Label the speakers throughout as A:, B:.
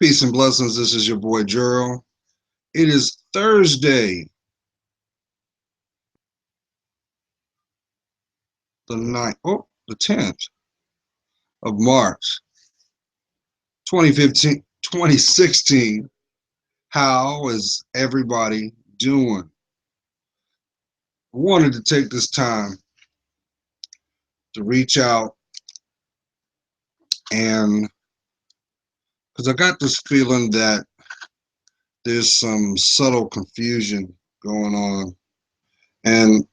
A: Peace and blessings. This is your boy Gerald. It is Thursday, the 10th of March, 2015, 2016. How is everybody doing? I wanted to take this time to reach out and because I got this feeling that there's some subtle confusion going on, and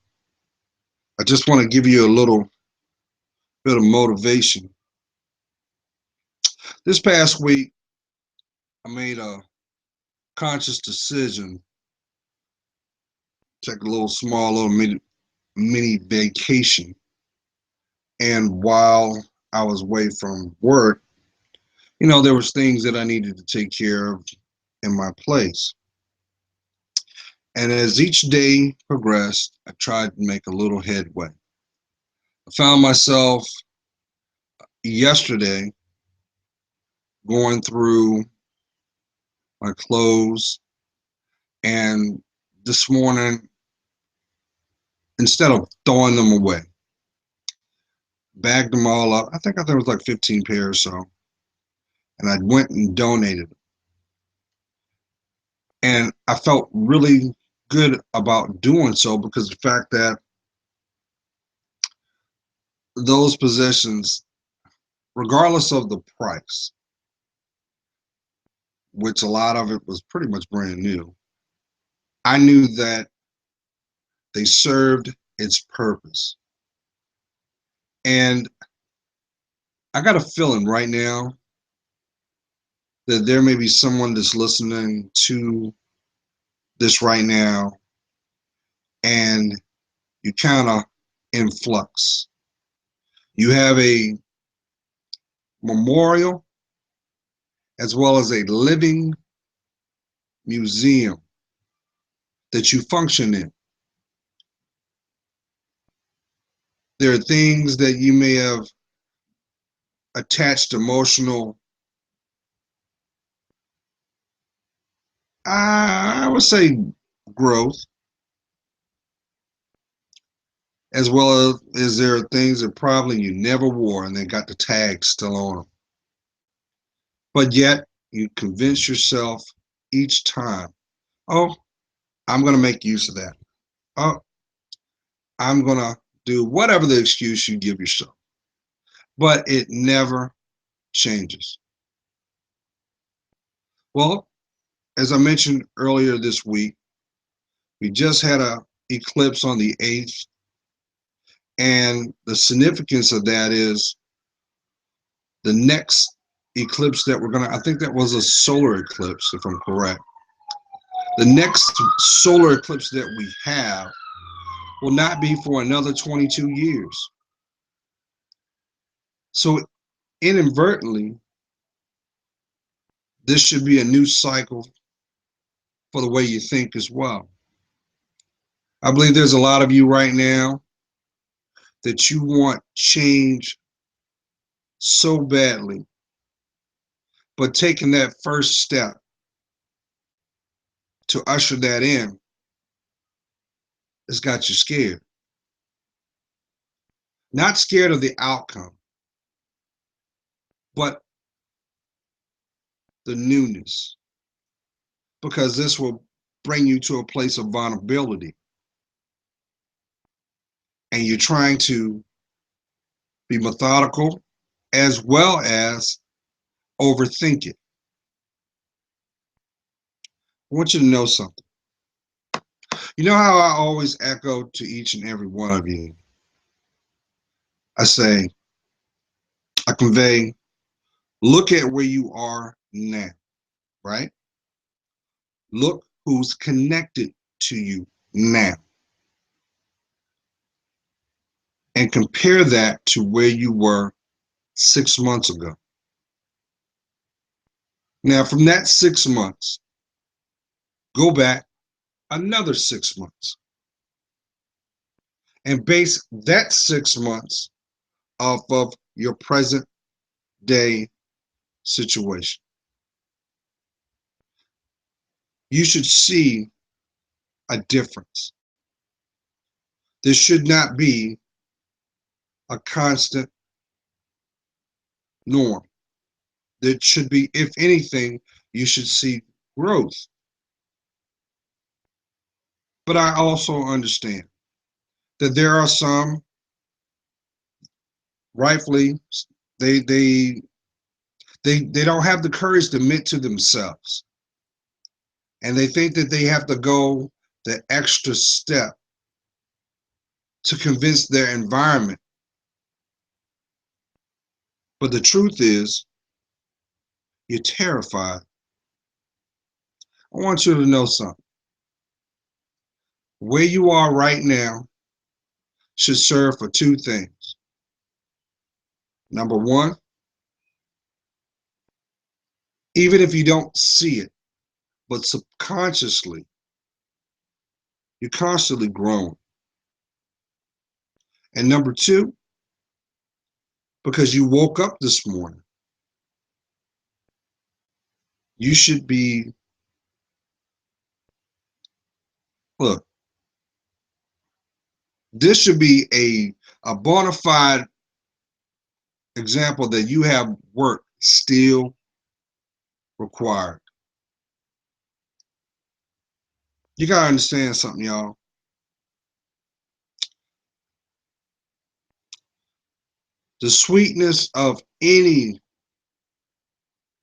A: I just want to give you a little bit of motivation. This past week, I made a conscious decision to take a little mini vacation. And while I was away from work, there was things that I needed to take care of in my place. And as each day progressed, I tried to make a little headway. I found myself yesterday going through my clothes, and this morning, instead of throwing them away, bagged them all up. I think there was like 15 pairs or so, and I went and donated them. And I felt really good about doing so because the fact that those possessions, regardless of the price, which a lot of it was pretty much brand new, I knew that they served its purpose. And I got a feeling right now that there may be someone that's listening to this right now, and you kind of in flux. You have a memorial as well as a living museum that you function in. There are things that you may have attached emotional, I would say, growth, as well as there are things that probably you never wore and they got the tag still on them. But yet you convince yourself each time, oh, I'm going to make use of that. Oh, I'm going to do whatever the excuse you give yourself. But it never changes. Well, as I mentioned earlier this week, we just had a eclipse on the 8th, and the significance of that is the next eclipse that I think that was a solar eclipse, if I'm correct. The next solar eclipse that we have will not be for another 22 years. So inadvertently, this should be a new cycle for the way you think as well. I believe there's a lot of you right now that you want change so badly, but taking that first step to usher that in has got you scared. Not scared of the outcome, but the newness, because this will bring you to a place of vulnerability. And you're trying to be methodical as well as overthink it. I want you to know something. You know how I always echo to each and every one of you? I say, I convey, look at where you are now, right? Look who's connected to you now. And compare that to where you were 6 months ago. Now, from that 6 months, go back another 6 months and base that 6 months off of your present day situation. you should see a difference. This should not be a constant norm. There should be, if anything, you should see growth. But I also understand that there are some, rightfully, they they they don't have the courage to admit to themselves, and they think that they have to go the extra step to convince their environment. But the truth is, you're terrified. I want you to know something. Where you are right now should serve for two things. Number one, even if you don't see it, but subconsciously, you're constantly growing. And number two, because you woke up this morning, you should be, look, this should be a bona fide example that you have work still required. You got to understand something, y'all. The sweetness of any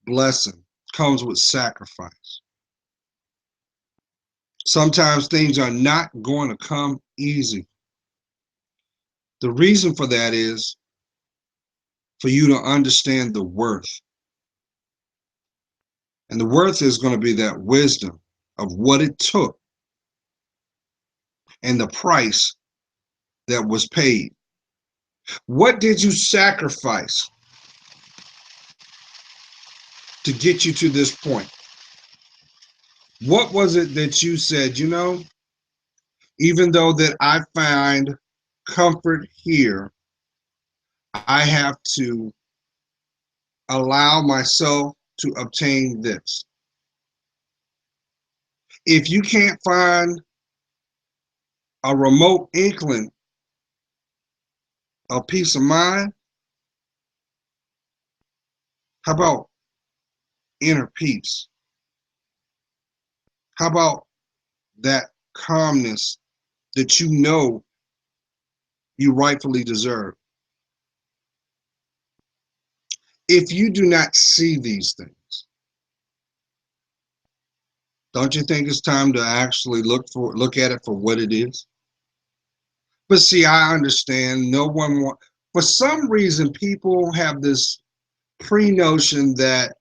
A: blessing comes with sacrifice. Sometimes things are not going to come easy. The reason for that is for you to understand the worth. And the worth is going to be that wisdom of what it took and the price that was paid. What did you sacrifice to get you to this point? What was it that you said, you know, even though that I find comfort here, I have to allow myself to obtain this. If you can't find a remote inkling of peace of mind, how about inner peace? How about that calmness that you know you rightfully deserve? If you do not see these things, don't you think it's time to actually look at it for what it is? But see, I understand no one for some reason people have this pre-notion that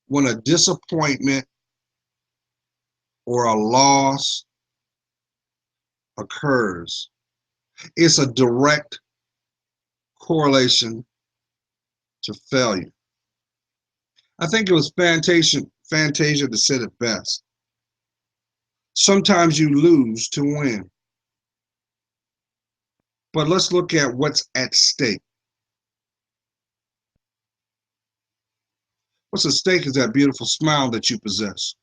A: when a disappointment or a loss occurs, it's a direct correlation to failure. I think it was Fantasia that said it best. Sometimes you lose to win. But let's look at what's at stake. What's at stake is that beautiful smile that you possess.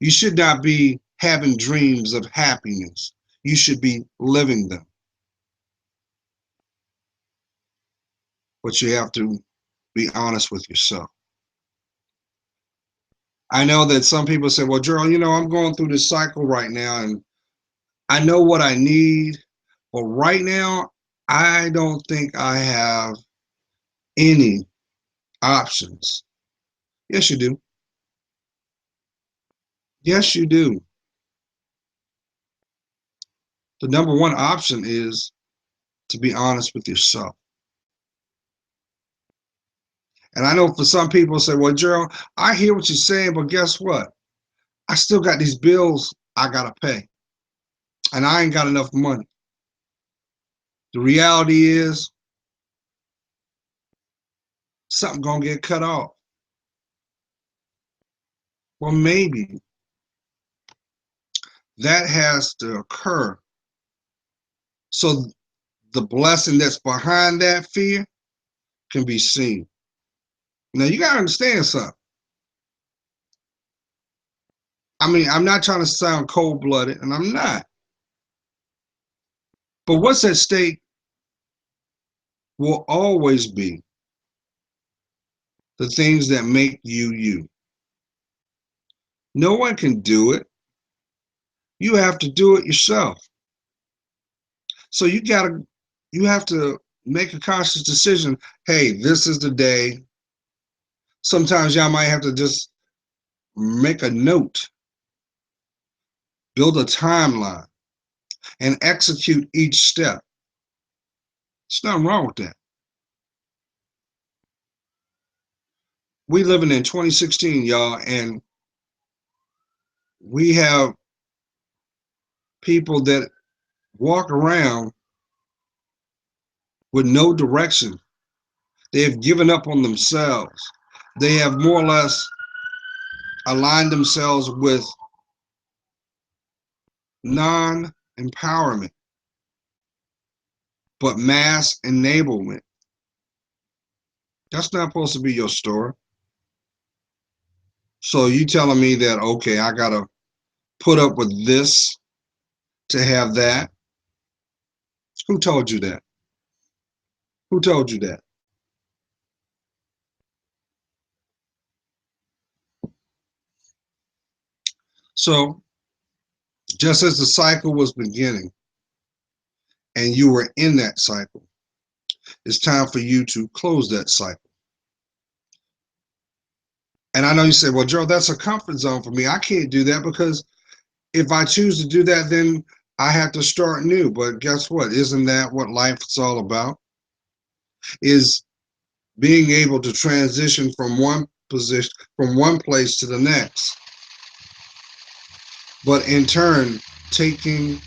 A: You should not be having dreams of happiness. You should be living them. But you have to be honest with yourself. I know that some people say, well, Gerald, you know, I'm going through this cycle right now and I know what I need, but right now, I don't think I have any options. Yes, you do. Yes, you do. The number one option is to be honest with yourself. And I know for some people say, well, Gerald, I hear what you're saying, but guess what? I still got these bills I got to pay, and I ain't got enough money. The reality is something going to get cut off. Well, maybe that has to occur so the blessing that's behind that fear can be seen. Now, you got to understand something. I mean, I'm not trying to sound cold-blooded, and I'm not. But what's at stake will always be the things that make you you. No one can do it. You have to do it yourself. So you have to make a conscious decision. Hey, this is the day. Sometimes y'all might have to just make a note, build a timeline, and execute each step. There's nothing wrong with that. We living in 2016, y'all, and we have people that walk around with no direction. They have given up on themselves. They have more or less aligned themselves with non-empowerment, but mass enablement. That's not supposed to be your story. So you telling me that, okay, I gotta put up with this to have that? Who told you that? Who told you that? So just as the cycle was beginning and you were in that cycle, it's time for you to close that cycle. And I know you say, well, Joe, that's a comfort zone for me. I can't do that because if I choose to do that, then I have to start new. But guess what? Isn't that what life is all about? Is being able to transition from one position, from one place to the next. But in turn, taking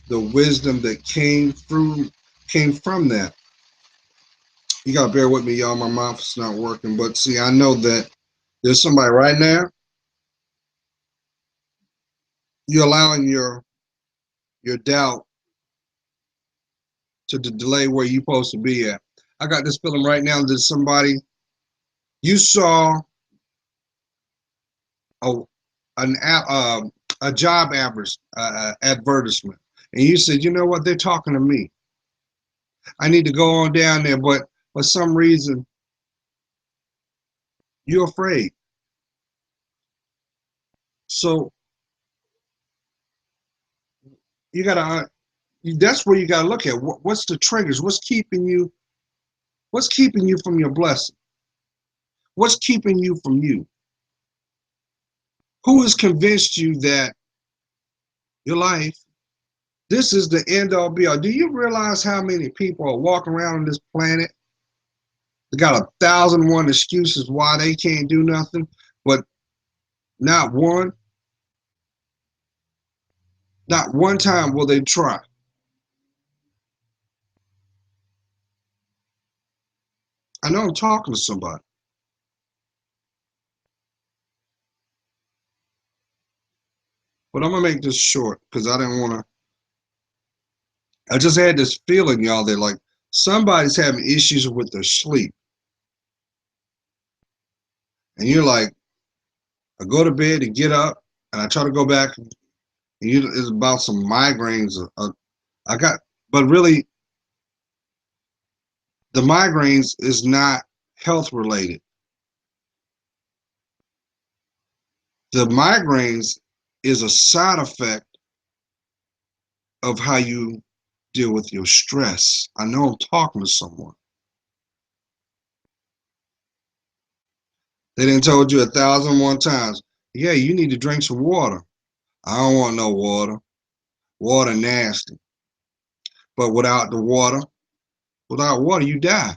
A: the wisdom that came from that. You gotta bear with me, y'all. My mouth is not working. But see, I know that there's somebody right now. You're allowing your doubt to delay where you're supposed to be at. I got this feeling right now that somebody you saw a an a job advertisement, and you said, you know what, they're talking to me. I need to go on down there, but for some reason you're afraid. So you gotta. That's where you gotta look at what's the triggers. What's keeping you? What's keeping you from your blessing? What's keeping you from you? Who has convinced you that your life, this is the end all be all? Do you realize how many people are walking around on this planet? They got 1,001 excuses why they can't do nothing, but not one, not one time will they try. I know I'm talking to somebody, but I'm gonna make this short because I didn't want to. I just had this feeling, y'all, that like somebody's having issues with their sleep, and you're like, I go to bed and get up, and I try to go back, and it's about some migraines. I got, but really, the migraines is not health related. The migraines is a side effect of how you deal with your stress. I know I'm talking to someone. They didn't told you 1,001 times, yeah, you need to drink some water. I don't want no water. Water nasty. But without water, you die.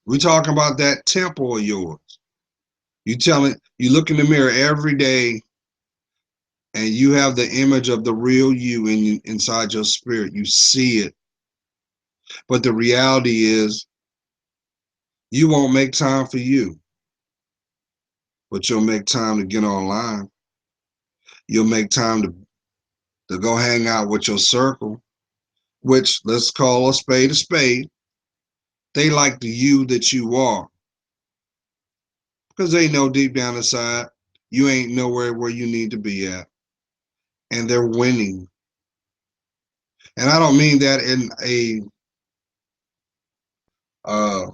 A: We talking about that temple of yours. You look in the mirror every day and you have the image of the real you inside your spirit. You see it. But the reality is you won't make time for you, but you'll make time to get online. You'll make time to go hang out with your circle, which let's call a spade a spade. They like the you that you are. because they know deep down inside you ain't nowhere where you need to be at, and they're winning. And I don't mean that in a uh,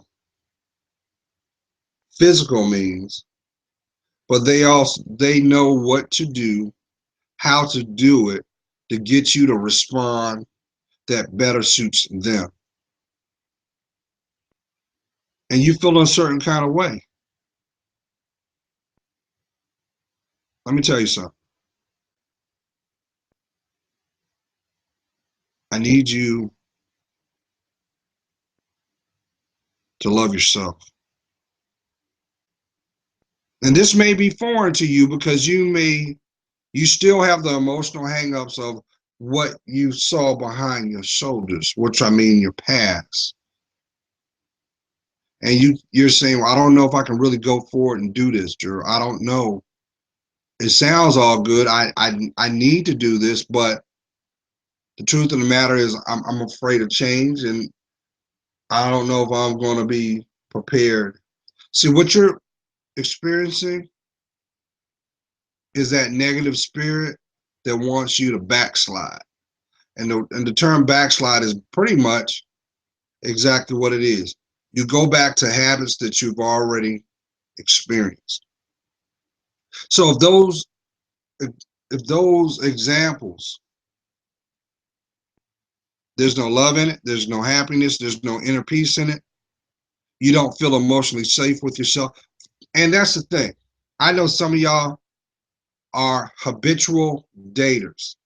A: physical means, but they know what to do, how to do it to get you to respond that better suits them. And you feel a certain kind of way. Let me tell you something. I need you to love yourself. And this may be foreign to you because you still have the emotional hangups of what you saw behind your shoulders, which I mean your past. And you're saying, well, I don't know if I can really go forward and do this, Drew. I don't know. It sounds all good. I need to do this, but the truth of the matter is I'm afraid of change, and I don't know if I'm going to be prepared. See, what you're experiencing is that negative spirit that wants you to backslide. And the term backslide is pretty much exactly what it is. You go back to habits that you've already experienced. So if, if those examples, there's no love in it, there's no happiness, there's no inner peace in it, you don't feel emotionally safe with yourself. And that's the thing. I know some of y'all are habitual daters.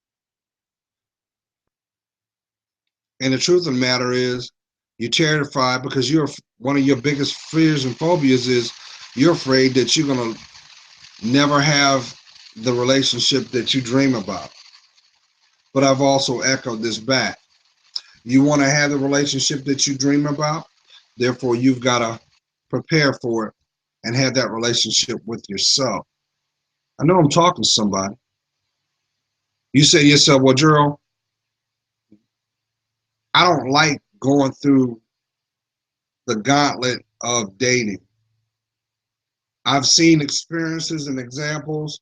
A: And the truth of the matter is, you're terrified because one of your biggest fears and phobias is you're afraid that you're going to never have the relationship that you dream about. But I've also echoed this back. You want to have the relationship that you dream about, therefore, you've got to prepare for it and have that relationship with yourself. I know I'm talking to somebody. You say to yourself, well, Gerald, I don't like going through the gauntlet of dating. I've seen experiences and examples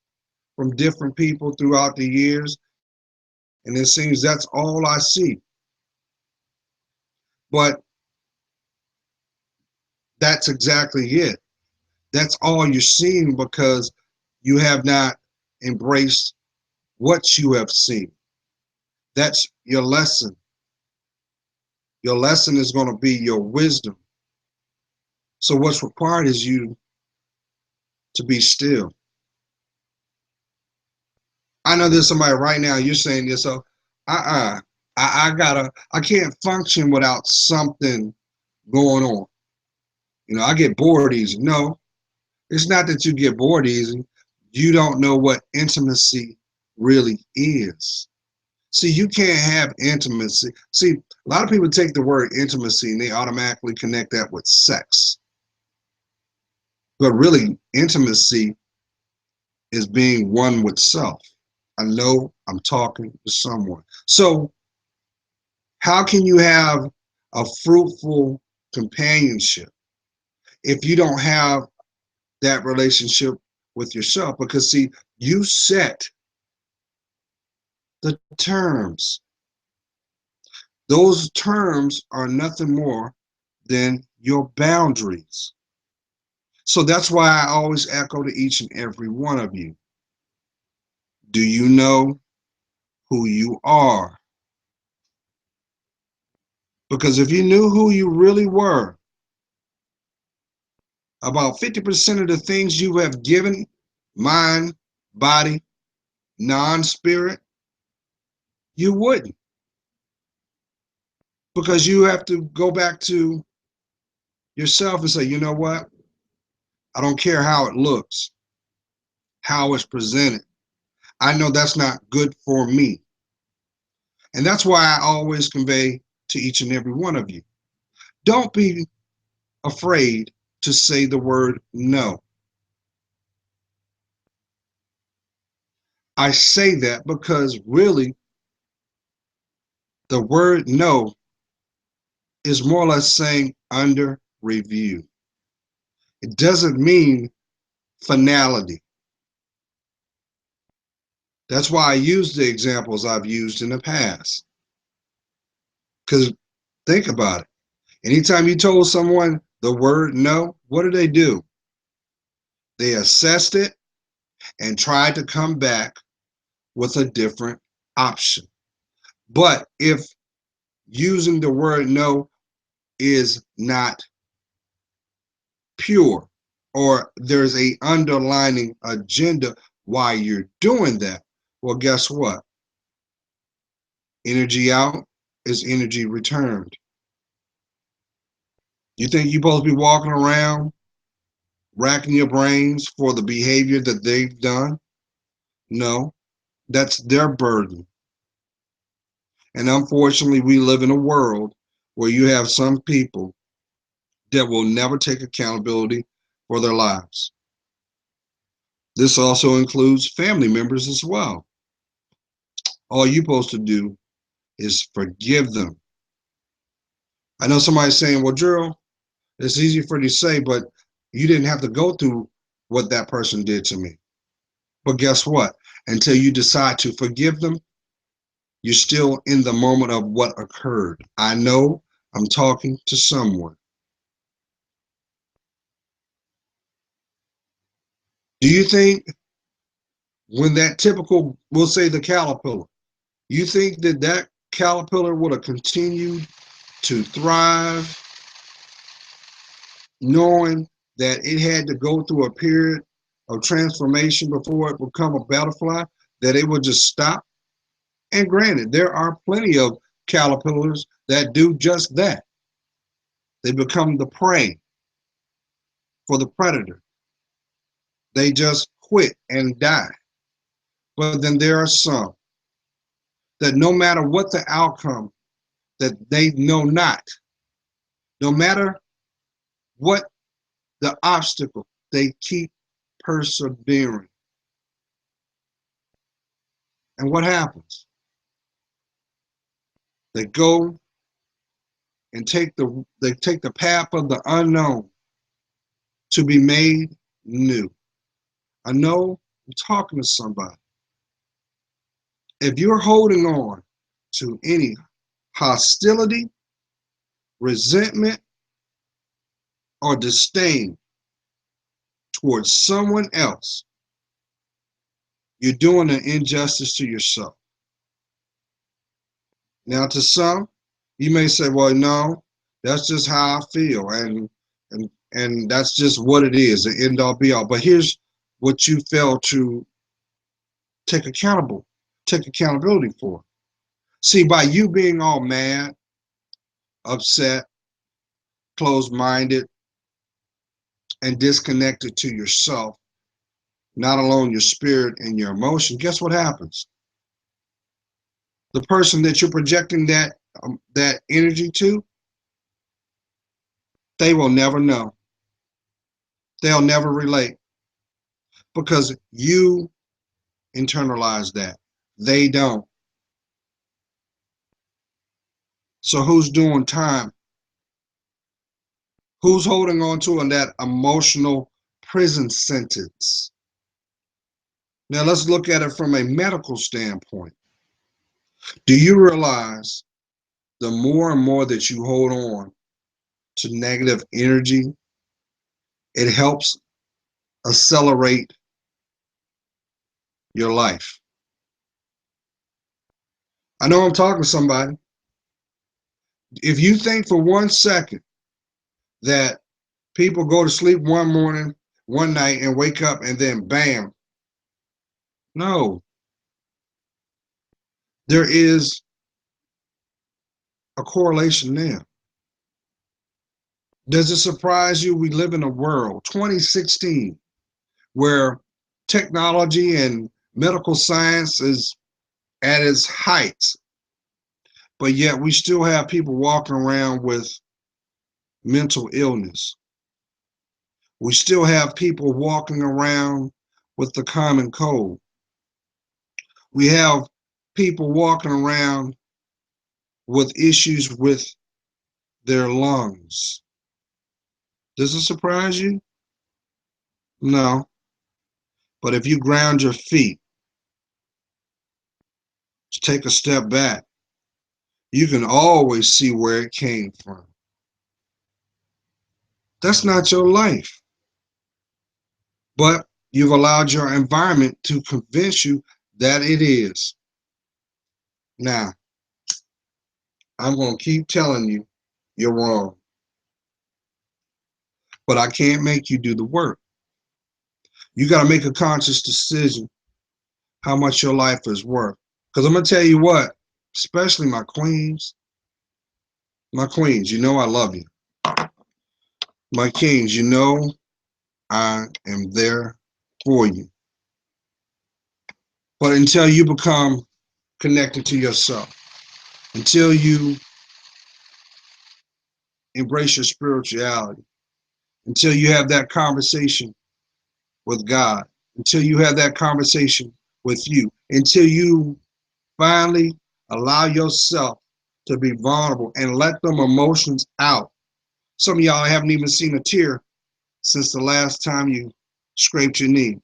A: from different people throughout the years, and it seems that's all I see. But that's exactly it. That's all you're seeing because you have not embraced what you have seen. That's your lesson. Your lesson is going to be your wisdom. So what's required is you to be still. I know there's somebody right now, you're saying to yourself, I can't function without something going on. I get bored easy. No, it's not that you get bored easy. You don't know what intimacy really is. See, you can't have intimacy. See, a lot of people take the word intimacy and they automatically connect that with sex. But really, intimacy is being one with self. I know I'm talking to someone. So, how can you have a fruitful companionship if you don't have that relationship with yourself? Because, see, you set the terms. Those terms are nothing more than your boundaries. So that's why I always echo to each and every one of you. Do you know who you are? Because if you knew who you really were, about 50% of the things you have given, mind, body, non-spirit, you wouldn't. Because you have to go back to yourself and say, you know what? I don't care how it looks, how it's presented. I know that's not good for me. And that's why I always convey to each and every one of you. Don't be afraid to say the word no. I say that because really the word no is more or less saying under review. It doesn't mean finality. That's why I use the examples I've used in the past. Because think about it. Anytime you told someone the word no, what do? They assessed it and tried to come back with a different option. But if using the word no is not pure, or there's a underlining agenda why you're doing that, well, guess what? Energy out is energy returned. You think you're supposed to be walking around racking your brains for the behavior that they've done? No, that's their burden. And unfortunately, we live in a world where you have some people that will never take accountability for their lives. This also includes family members as well. All you're supposed to do is forgive them. I know somebody's saying, well, Gerald, it's easy for you to say, but you didn't have to go through what that person did to me. But guess what? Until you decide to forgive them, you're still in the moment of what occurred. I know I'm talking to someone. Do you think when that typical, we'll say the caterpillar, you think that that caterpillar would have continued to thrive knowing that it had to go through a period of transformation before it would become a butterfly, that it would just stop? And granted, there are plenty of caterpillars that do just that. They become the prey for the predator. They just quit and die. But then there are some that no matter what the outcome, that they know not, no matter what the obstacle, they keep persevering. And what happens? They go and take the path of the unknown to be made new. I know I'm talking to somebody. If you're holding on to any hostility, resentment, or disdain towards someone else, you're doing an injustice to yourself. Now, to some, you may say, well, no, that's just how I feel, and that's just what it is, the end all be all. But here's what you fail to take accountability for. See, by you being all mad, upset, closed-minded, and disconnected to yourself, not alone your spirit and your emotion, guess what happens? The person that you're projecting that energy to, they will never know. They'll never relate because you internalize that. They don't. So who's doing time? Who's holding on to that emotional prison sentence? Now let's look at it from a medical standpoint. Do you realize the more and more that you hold on to negative energy, it helps accelerate your life? I know I'm talking to somebody. If you think for 1 second that people go to sleep one morning, one night, and wake up and then bam, no, there is a correlation there. Does it surprise you we live in a world, 2016, where technology and medical science is at its heights, but yet we still have people walking around with mental illness? We still have people walking around with the common cold. We have people walking around with issues with their lungs. Does it surprise you? No. But if you ground your feet, take a step back, you can always see where it came from. That's not your life. But you've allowed your environment to convince you that it is. Now, I'm going to keep telling you you're wrong. But I can't make you do the work. You got to make a conscious decision how much your life is worth. Because I'm going to tell you what, especially my queens, you know I love you. My kings, you know I am there for you. But until you become connected to yourself, until you embrace your spirituality, until you have that conversation with God, until you have that conversation with you, until you finally allow yourself to be vulnerable and let them emotions out. Some of y'all haven't even seen a tear since the last time you scraped your knee.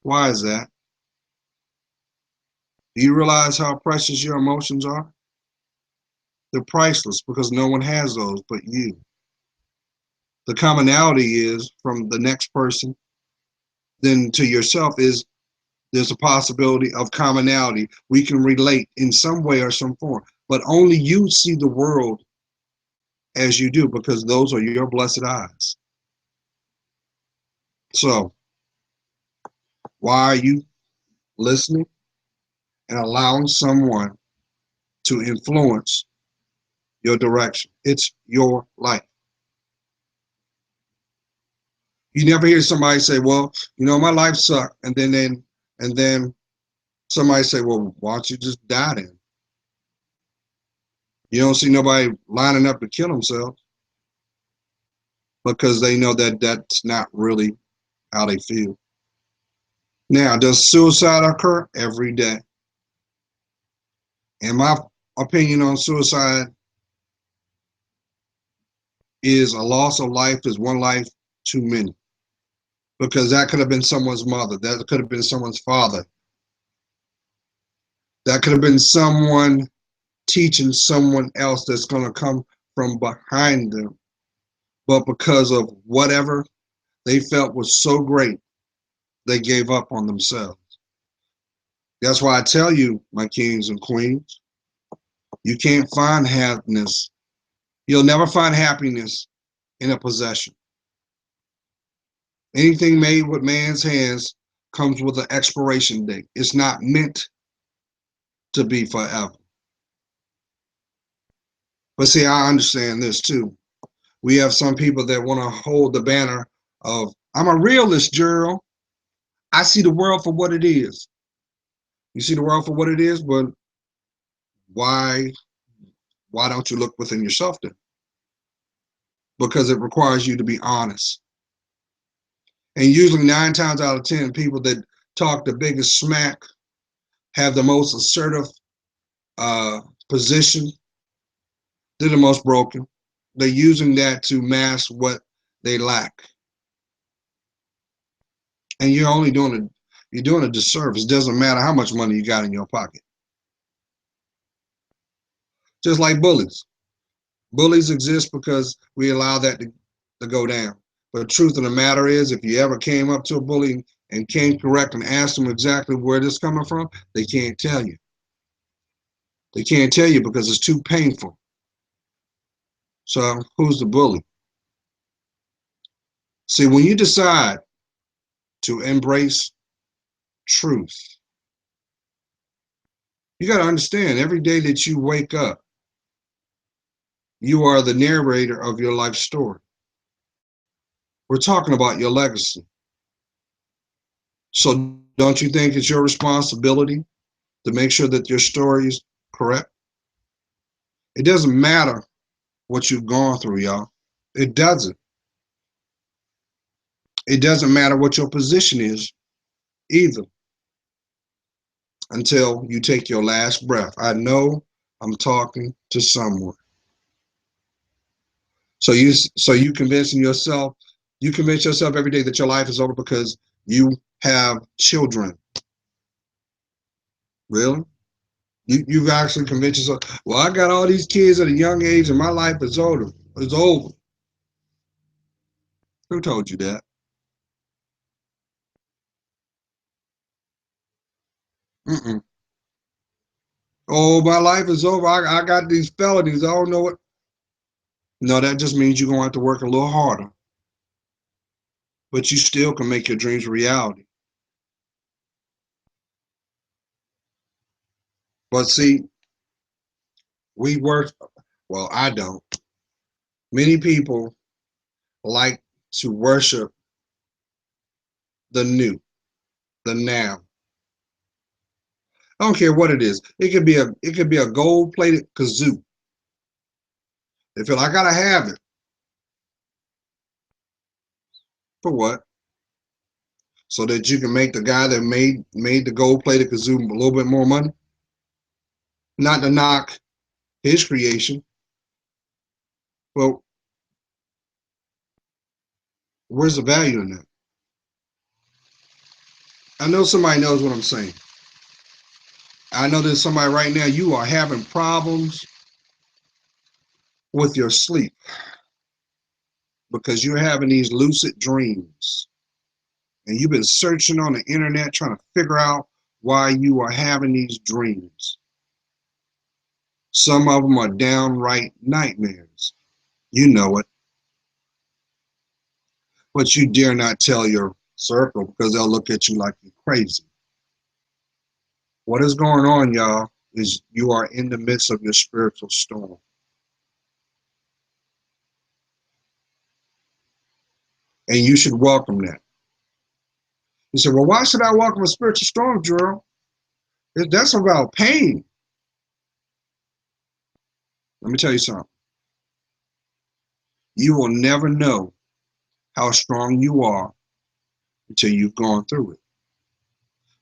A: Why is that? Do you realize how precious your emotions are? They're priceless because no one has those but you. The commonality is from the next person, then to yourself is there's a possibility of commonality. We can relate in some way or some form, but only you see the world as you do because those are your blessed eyes. So, why are you listening and allowing someone to influence your direction? It's your life. You never hear somebody say, "Well, you know, my life sucked," and then somebody say, "Well, why don't you just die then?" You don't see nobody lining up to kill themselves because they know that that's not really how they feel. Now, does suicide occur? Every day? And my opinion on suicide is a loss of life is one life too many. Because that could have been someone's mother, that could have been someone's father, that could have been someone teaching someone else that's going to come from behind them. But because of whatever they felt was so great, they gave up on themselves. That's why I tell you, my kings and queens, you can't find happiness. You'll never find happiness in a possession. Anything made with man's hands comes with an expiration date. It's not meant to be forever. But see, I understand this too. We have some people that want to hold the banner of, I'm a realist, Gerald. I see the world for what it is. You see the world for what it is, but why don't you look within yourself then? Because it requires you to be honest. And usually 9 times out of 10, people that talk the biggest smack have the most assertive position. They're the most broken. They're using that to mask what they lack. And you're doing a disservice. It doesn't matter how much money you got in your pocket. Just like bullies. Bullies exist because we allow that to go down. But the truth of the matter is, if you ever came up to a bully and came correct and asked them exactly where this is coming from, they can't tell you. They can't tell you because it's too painful. So who's the bully? See, when you decide to embrace truth, you got to understand every day that you wake up, you are the narrator of your life story. We're talking about your legacy. So don't you think it's your responsibility to make sure that your story is correct? It doesn't matter what you've gone through, y'all. It doesn't. It doesn't matter what your position is either until you take your last breath. I know I'm talking to someone. So you convincing yourself You convince yourself every day that your life is over because you have children. Really? You've actually convinced yourself, well, I got all these kids at a young age and my life is over. It's over. Who told you that? Mm-mm. Oh, my life is over. I got these felonies. I don't know what. No, that just means you're going to have to work a little harder. But you still can make your dreams a reality. But see, we work, well, I don't. Many people like to worship the new, the now. I don't care what it is. It could be a gold-plated kazoo. They feel I gotta have it. For what? So that you can make the guy that made the gold-plated kazoo a little bit more money? Not to knock his creation. Well, where's the value in that? I know somebody knows what I'm saying. I know there's somebody right now, you are having problems with your sleep because you're having these lucid dreams. And you've been searching on the internet trying to figure out why you are having these dreams. Some of them are downright nightmares. You know it, but you dare not tell your circle because they'll look at you like you're crazy. What is going on, y'all, is you are in the midst of your spiritual storm. And you should welcome that. You say, well, why should I welcome a spiritual storm, Gerald? That's about pain. Let me tell you something. You will never know how strong you are until you've gone through it.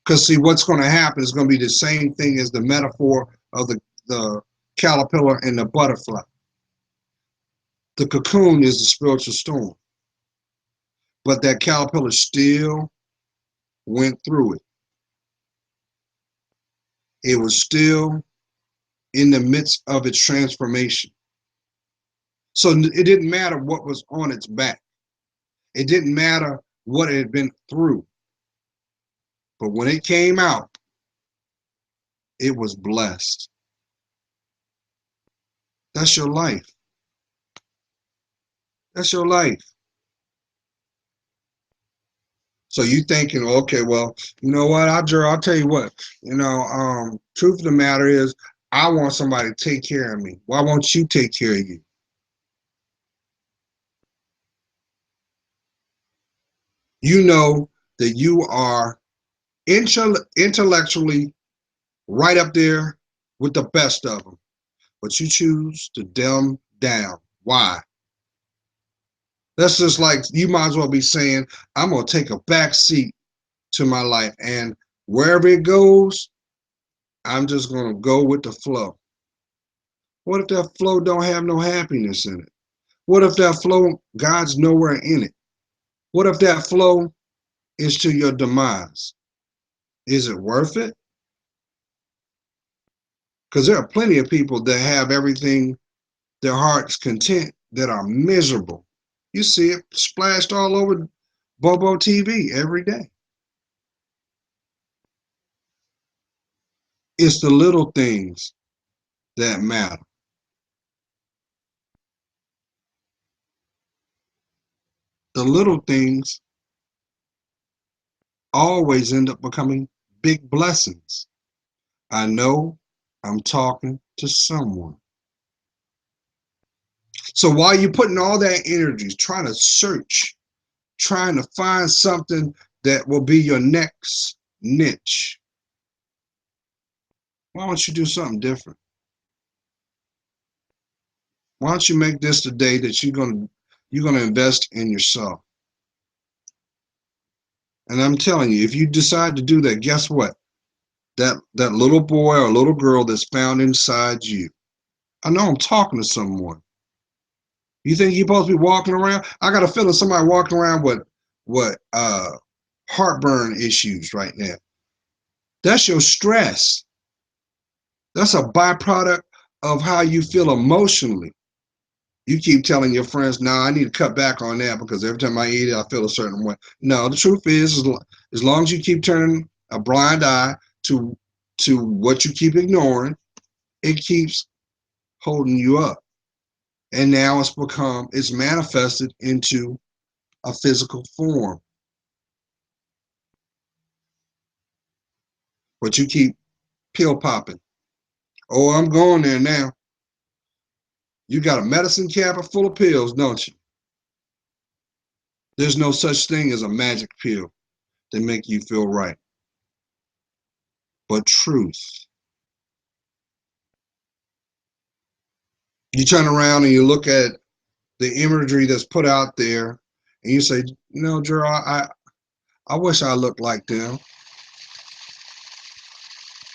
A: Because see, what's going to happen is going to be the same thing as the metaphor of the caterpillar and the butterfly. The cocoon is the spiritual storm, but that caterpillar still went through it. It was still in the midst of its transformation. So it didn't matter what was on its back. It didn't matter what it had been through. But when it came out, it was blessed. That's your life. That's your life. So you thinking, okay, well, you know what, I'll tell you what, truth of the matter is, I want somebody to take care of me. Why won't you take care of you? You know that you are intellectually right up there with the best of them, but you choose to dumb down. Why? That's just like you might as well be saying, I'm gonna take a back seat to my life, and wherever it goes, I'm just gonna go with the flow. What if that flow don't have no happiness in it? What if that flow, God's nowhere in it? What if that flow is to your demise? Is it worth it? Because there are plenty of people that have everything, their heart's content, that are miserable. You see it splashed all over Bobo TV every day. It's the little things that matter. The little things always end up becoming big blessings. I know I'm talking to someone. So while you're putting all that energy, trying to search, trying to find something that will be your next niche, why don't you do something different? Why don't you make this the day that you're gonna invest in yourself? And I'm telling you, if you decide to do that, guess what? That little boy or little girl that's found inside you. I know I'm talking to someone. You think you're supposed to be walking around? I got a feeling somebody walking around with what heartburn issues right now. That's your stress. That's a byproduct of how you feel emotionally. You keep telling your friends, "Nah, I need to cut back on that because every time I eat it, I feel a certain way." No, the truth is, as long as you keep turning a blind eye to what you keep ignoring, it keeps holding you up. And now it's manifested into a physical form. But you keep pill popping. Oh, I'm going there now. You got a medicine cabinet full of pills, don't you? There's no such thing as a magic pill that make you feel right. But truth. You turn around and you look at the imagery that's put out there and you say, no, Gerald, I wish I looked like them.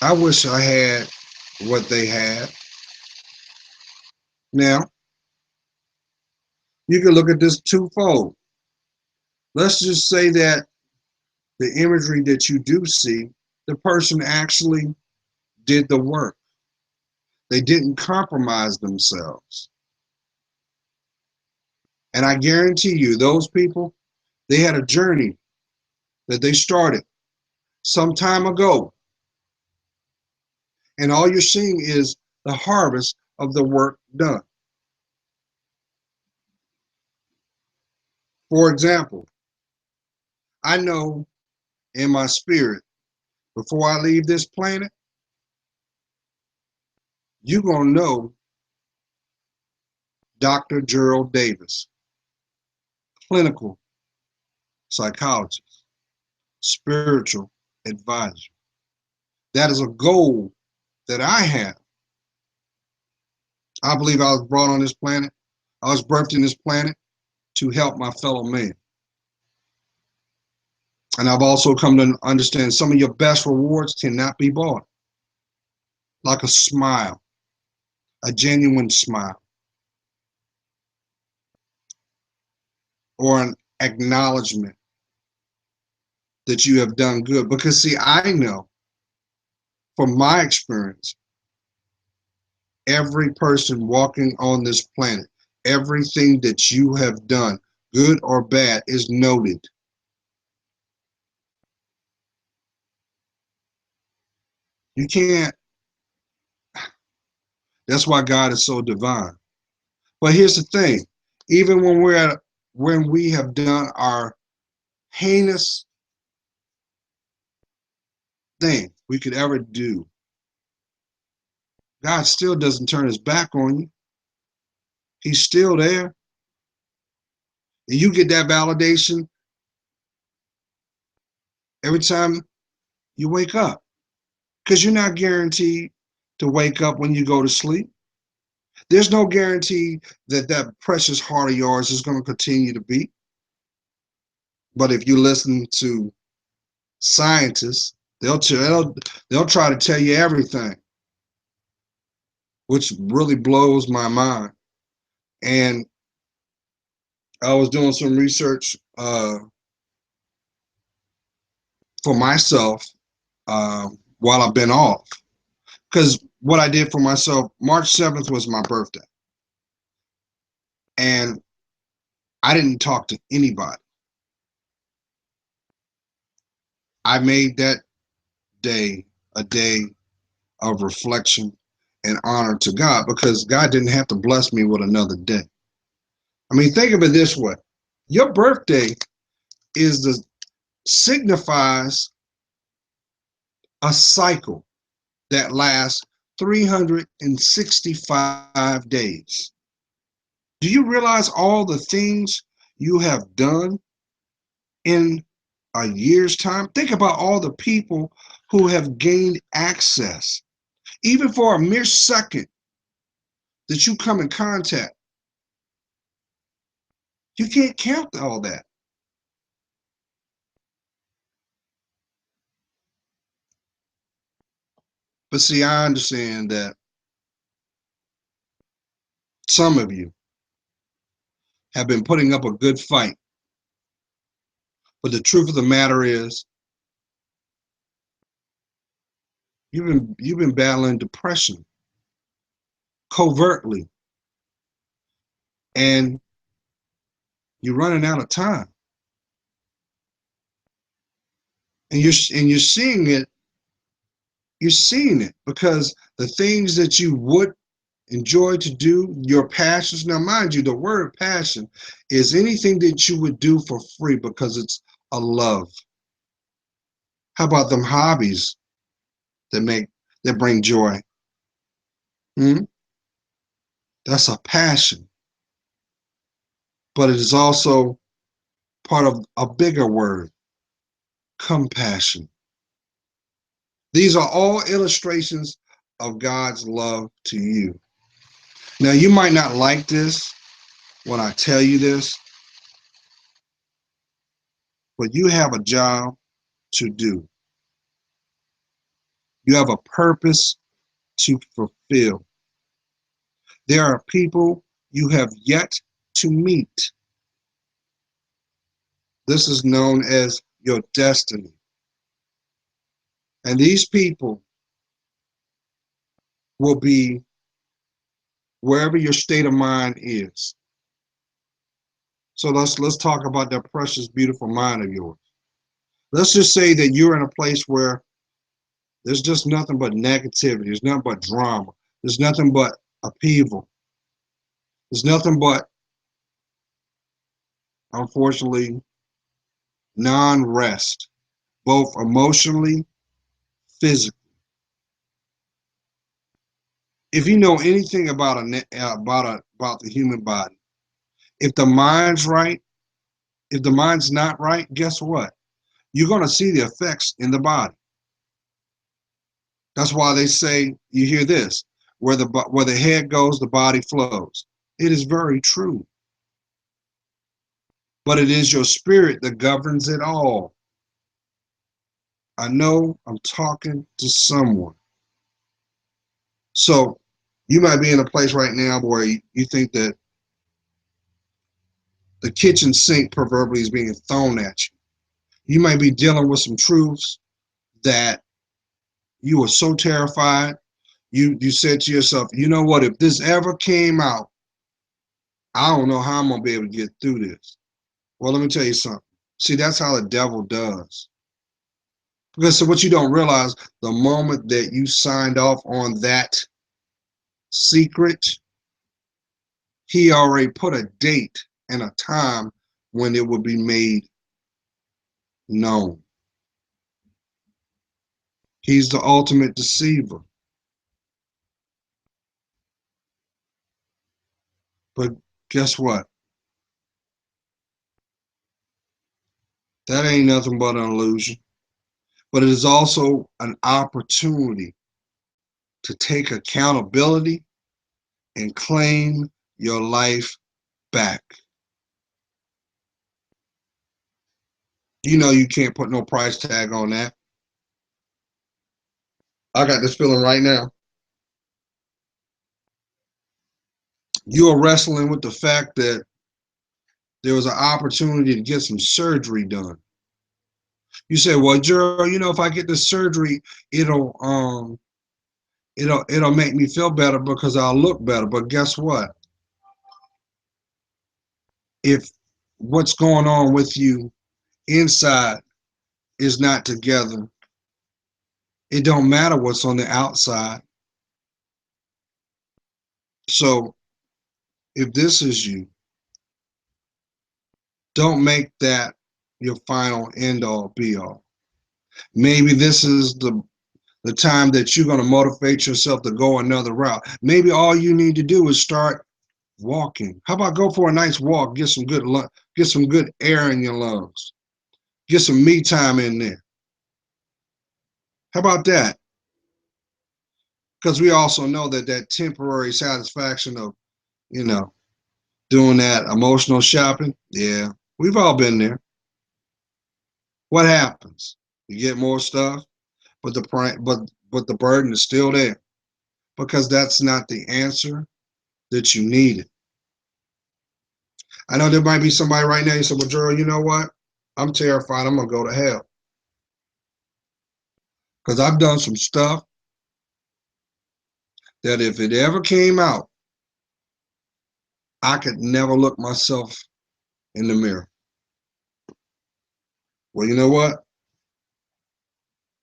A: I wish I had what they had. Now, you can look at this twofold. Let's just say that the imagery that you do see, the person actually did the work. They didn't compromise themselves. And I guarantee you, those people, they had a journey that they started some time ago. And all you're seeing is the harvest of the work done. For example, I know in my spirit, before I leave this planet, you're going to know Dr. Gerald Davis, clinical psychologist, spiritual advisor. That is a goal that I have. I believe I was brought on this planet. I was birthed in this planet to help my fellow man. And I've also come to understand some of your best rewards cannot be bought, like a smile, a genuine smile, or an acknowledgement that you have done good. Because, see, I know from my experience, every person walking on this planet, everything that you have done, good or bad, is noted. You can't, that's why God is so divine. But here's the thing, even when we have done our heinous thing we could ever do, God still doesn't turn his back on you. He's still there. And you get that validation every time you wake up. Because you're not guaranteed to wake up when you go to sleep. There's no guarantee that that precious heart of yours is going to continue to beat. But if you listen to scientists, they'll try to tell you everything, which really blows my mind. And I was doing some research for myself while I've been off. Because what I did for myself, March 7th was my birthday. And I didn't talk to anybody. I made that day a day of reflection and honor to God because God didn't have to bless me with another day. I mean, think of it this way. Your birthday is the signifies a cycle that lasts 365 days. Do you realize all the things you have done in a year's time? Think about all the people who have gained access, even for a mere second that you come in contact. You can't count all that. But see, I understand that some of you have been putting up a good fight. But the truth of the matter is, you've been battling depression covertly, and you're running out of time. And you're seeing it. You're seeing it because the things that you would enjoy to do, your passions. Now, mind you, the word passion is anything that you would do for free because it's a love. How about them hobbies that bring joy? Hmm? That's a passion, but it is also part of a bigger word, compassion. These are all illustrations of God's love to you. Now, you might not like this when I tell you this, but you have a job to do. You have a purpose to fulfill. There are people you have yet to meet. This is known as your destiny. And these people will be wherever your state of mind is. So let's talk about that precious, beautiful mind of yours. Let's just say that you're in a place where there's just nothing but negativity. There's nothing but drama. There's nothing but upheaval. There's nothing but, unfortunately, non-rest, both emotionally, physically. If you know anything about about the human body, if the mind's right, if the mind's not right, guess what? You're going to see the effects in the body. That's why they say, you hear this, where the head goes, the body flows. It is very true. But it is your spirit that governs it all. I know I'm talking to someone. So you might be in a place right now where you think that the kitchen sink proverbially is being thrown at you. You might be dealing with some truths that you were so terrified. You said to yourself, you know what, if this ever came out, I don't know how I'm gonna be able to get through this. Well, let me tell you something. See, that's how the devil does. Because so what you don't realize, the moment that you signed off on that secret, he already put a date and a time when it would be made known. He's the ultimate deceiver. But guess what? That ain't nothing but an illusion. But it is also an opportunity to take accountability and claim your life back. You know you can't put no price tag on that. I got this feeling right now. You are wrestling with the fact that there was an opportunity to get some surgery done. You say, well, Joe, you know, if I get this surgery, it'll it'll make me feel better because I'll look better. But guess what? If what's going on with you inside is not together, it don't matter what's on the outside. So if this is you, don't make that your final end all be all. Maybe this is the time that you're going to motivate yourself to go another route. Maybe all you need to do is start walking. How about go for a nice walk, get some good air in your lungs, get some me time in there. How about that? Because we also know that that temporary satisfaction of, you know, doing that emotional shopping, yeah, we've all been there. What happens? You get more stuff, but the burden is still there because that's not the answer that you needed. I know there might be somebody right now, you say, well, Gerald, you know what? I'm terrified. I'm going to go to hell. Because I've done some stuff that if it ever came out, I could never look myself in the mirror. Well, you know what?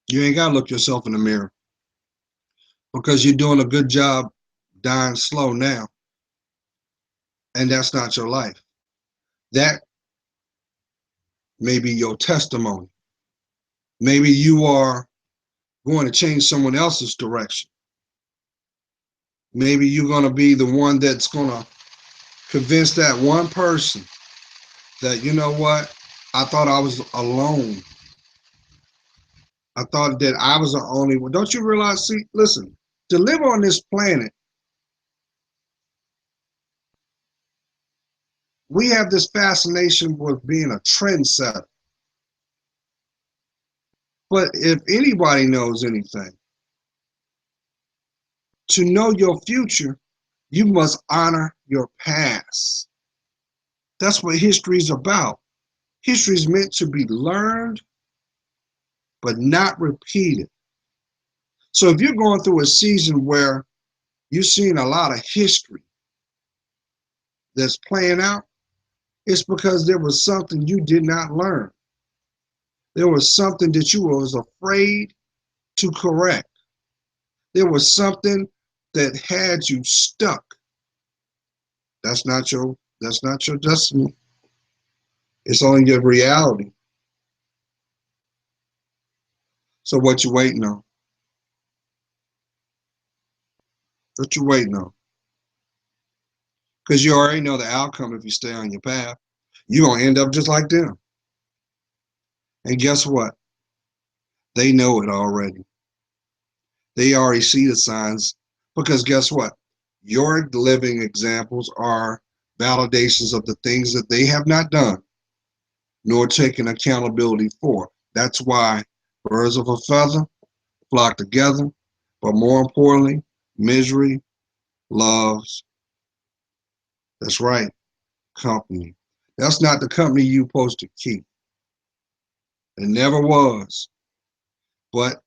A: You ain't got to look yourself in the mirror because you're doing a good job dying slow now. And that's not your life. That may be your testimony. Maybe you are going to change someone else's direction. Maybe you're going to be the one that's going to convince that one person that, you know what, I thought I was alone. I thought that I was the only one. Don't you realize, see, listen, to live on this planet, we have this fascination with being a trendsetter. But if anybody knows anything, to know your future, you must honor your past. That's what history is about. History is meant to be learned, but not repeated. So if you're going through a season where you're seeing a lot of history that's playing out, it's because there was something you did not learn. There was something that you was afraid to correct. There was something that had you stuck. That's not your destiny. It's only your reality. So what you waiting on? What you waiting on? Because you already know the outcome if you stay on your path. You're gonna end up just like them. And guess what? They know it already. They already see the signs. Because guess what? Your living examples are validations of the things that they have not done, nor taken accountability for. That's why birds of a feather flock together. But more importantly, misery loves, that's right, company. That's not the company you're supposed to keep. It never was. But,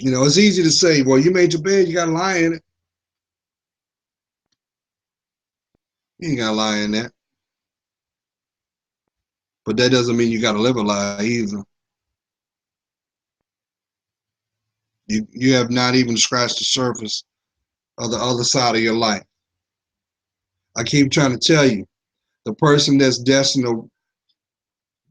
A: it's easy to say, well, you made your bed, you got to lie in it. You ain't got to lie in that. But that doesn't mean you got to live a lie either. You have not even scratched the surface of the other side of your life. I keep trying to tell you, the person that's destined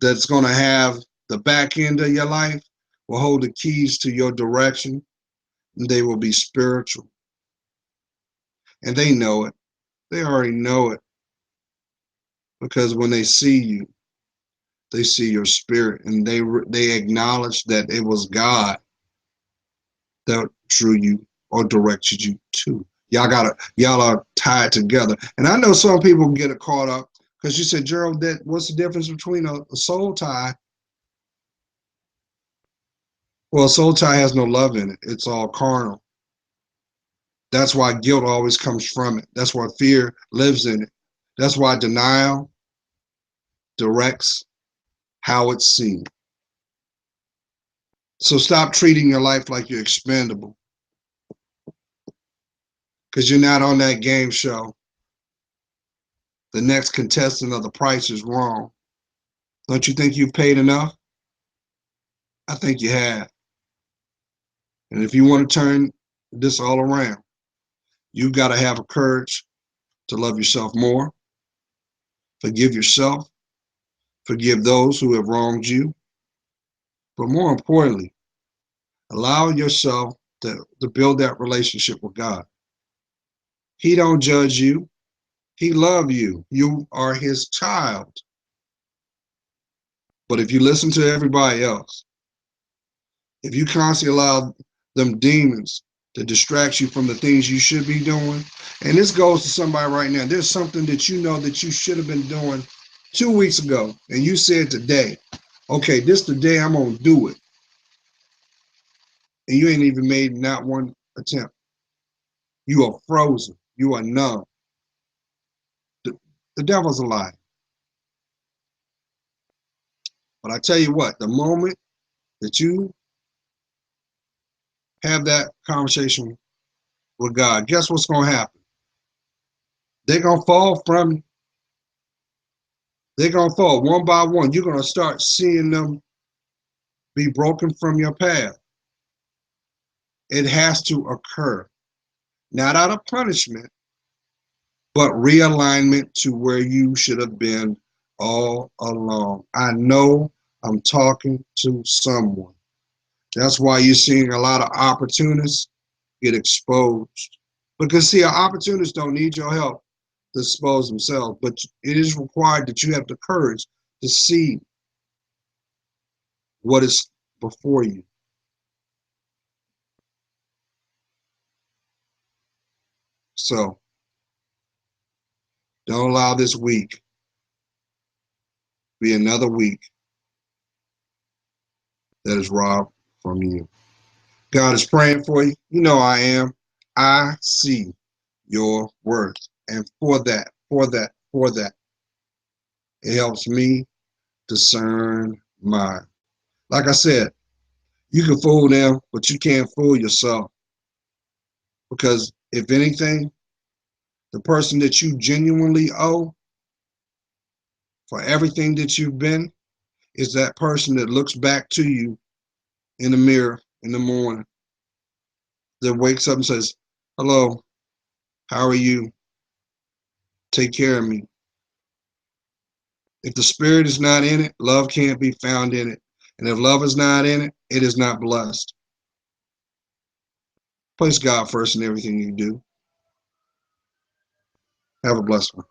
A: that's going to have the back end of your life will hold the keys to your direction, and they will be spiritual. And they know it. They already know it because when they see you, they see your spirit, and they acknowledge that it was God that drew you or directed you to. Y'all are tied together. And I know some people get it caught up because you said, Gerald, what's the difference between a soul tie? Well, a soul tie has no love in it. It's all carnal. That's why guilt always comes from it. That's why fear lives in it. That's why denial directs how it's seen. So stop treating your life like you're expendable because you're not on that game show. The next contestant of The Price is Wrong. Don't you think you've paid enough? I think you have. And if you want to turn this all around, you've got to have a courage to love yourself more, forgive yourself, forgive those who have wronged you, but more importantly, allow yourself to build that relationship with God. He don't judge you. He loves you. You are his child. But if you listen to everybody else, if you constantly allow them demons to distract you from the things you should be doing, and this goes to somebody right now, there's something that you know that you should have been doing 2 weeks ago, and you said today, okay, this the day I'm gonna do it, and you ain't even made not one attempt. You are frozen. You are numb. The devil's a lie. But I tell you what, the moment that you have that conversation with God, guess what's going to happen? They're going to fall from you. They're going to fall one by one. You're going to start seeing them be broken from your path. It has to occur, not out of punishment, but realignment to where you should have been all along. I know I'm talking to someone. That's why you're seeing a lot of opportunists get exposed. Because see, opportunists don't need your help to expose themselves, but it is required that you have the courage to see what is before you. So don't allow this week be another week that is robbed from you. God is praying for you. You know I am. I see your worth. And for that, it helps me discern mine. Like I said, you can fool them, but you can't fool yourself. Because if anything, the person that you genuinely owe for everything that you've been is that person that looks back to you in the mirror in the morning, that wakes up and says, hello, how are you? Take care of me. If the spirit is not in it, love can't be found in it. And if love is not in it, it is not blessed. Place God first in everything you do. Have a blessed one.